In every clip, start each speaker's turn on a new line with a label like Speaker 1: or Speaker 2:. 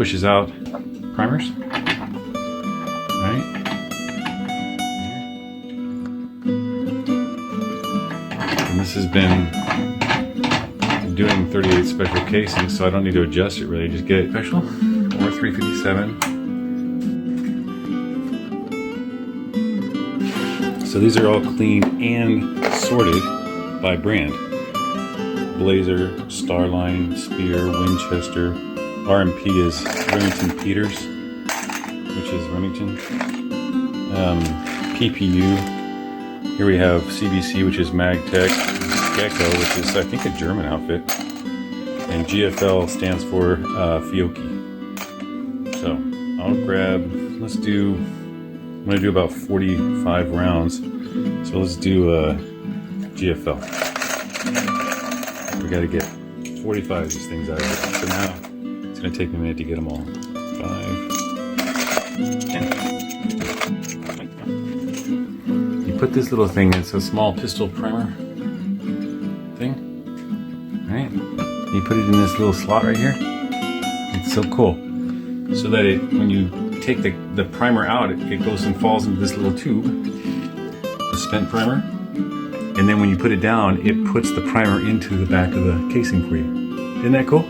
Speaker 1: pushes out primers. Right? And this has been doing 38 special casings, so I don't need to adjust it really. Just get it special or 357. So these are all cleaned and sorted by brand. Blazer, Starline, Spear, Winchester. RMP is Remington Peters, which is Remington. PPU. Here we have CBC, which is Magtech. Gecko, which is I think a German outfit. And GFL stands for Fiocchi. So I'll grab, I'm going to do about 45 rounds. So let's do GFL. We got to get 45 of these things out of it. So now it's going to take me a minute to get them all. 5, 10. You put this little thing in, it's a small pistol primer thing, right? You put it in this little slot right here. It's so cool. So that when you take the primer out, it goes and falls into this little tube, the spent primer. And then when you put it down, it puts the primer into the back of the casing for you. Isn't that cool?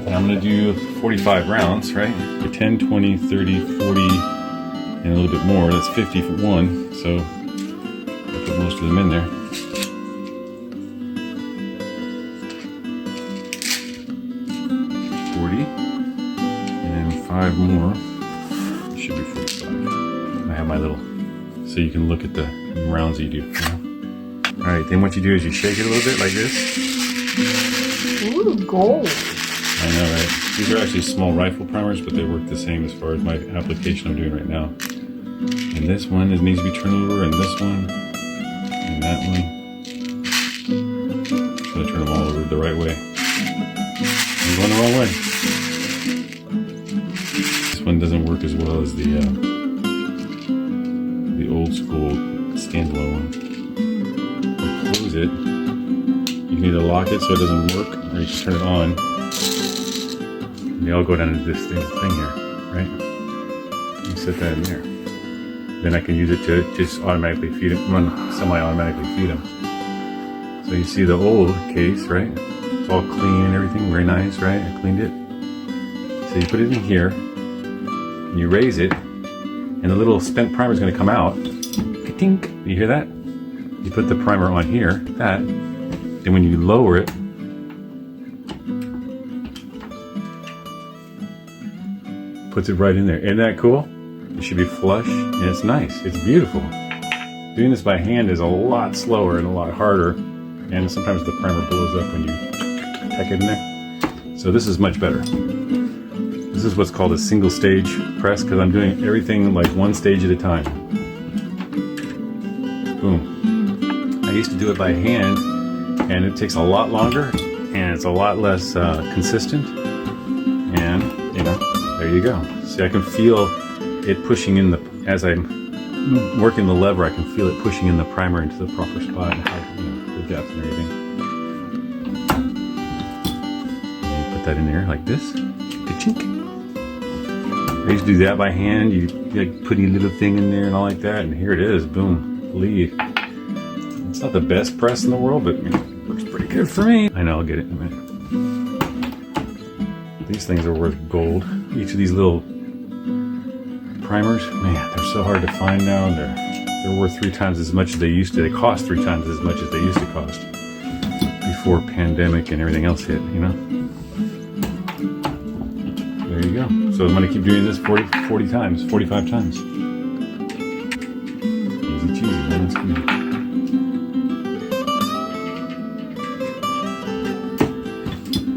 Speaker 1: And I'm going to do 45 rounds, right? 10, 20, 30, 40, and a little bit more. That's 50 for one. So I'll put most of them in there. And then 5 more. It should be 45. I have my little, so you can look at the rounds you do. You know? All right, then what you do is you shake it a little bit like this.
Speaker 2: Ooh, gold.
Speaker 1: I know, right? These are actually small rifle primers, but they work the same as far as my application I'm doing right now. And this one needs to be turned over, and this one, and that one. I'm gonna turn them all over the right way. I'm going the wrong way. This one doesn't work as well as the old school standalone one. Close it. You need to lock it so it doesn't work, or you just turn it on. And they all go down into this thing here, right? You set that in there. Then I can use it to just automatically feed them, semi-automatically feed them. So you see the old case, right? It's all clean and everything, very nice, right? I cleaned it. So you put it in here, and you raise it, and the little spent primer is going to come out. Ka-tink. You hear that? You put the primer on here, that. Then when you lower it, puts it right in there. Isn't that cool? It should be flush, and it's nice. It's beautiful. Doing this by hand is a lot slower and a lot harder, and sometimes the primer blows up when you tack it in there. So this is much better. This is what's called a single stage press, because I'm doing everything like one stage at a time. Boom. I used to do it by hand, and it takes a lot longer, and it's a lot less consistent, and you know, there you go. See, I can feel it pushing in as I'm working the lever, I can feel it pushing in the primer into the proper spot, and the depth and everything. And you put that in there like this. Ka-chink. I used to do that by hand. You like put a little thing in there and all like that, and here it is. Boom. Lead. It's not the best press in the world, but it works pretty good for me. I know, I'll get it in a minute. These things are worth gold. Each of these little primers, man, they're so hard to find now, and they're worth 3 times as much as they used to. They cost 3 times as much as they used to cost before pandemic and everything else hit, you know? There you go. So I'm going to keep doing this 40 times, 45 times. Easy cheesy, man. That's good.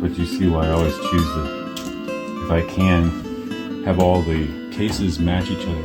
Speaker 1: But you see why I always choose if I can, have all the cases match each other.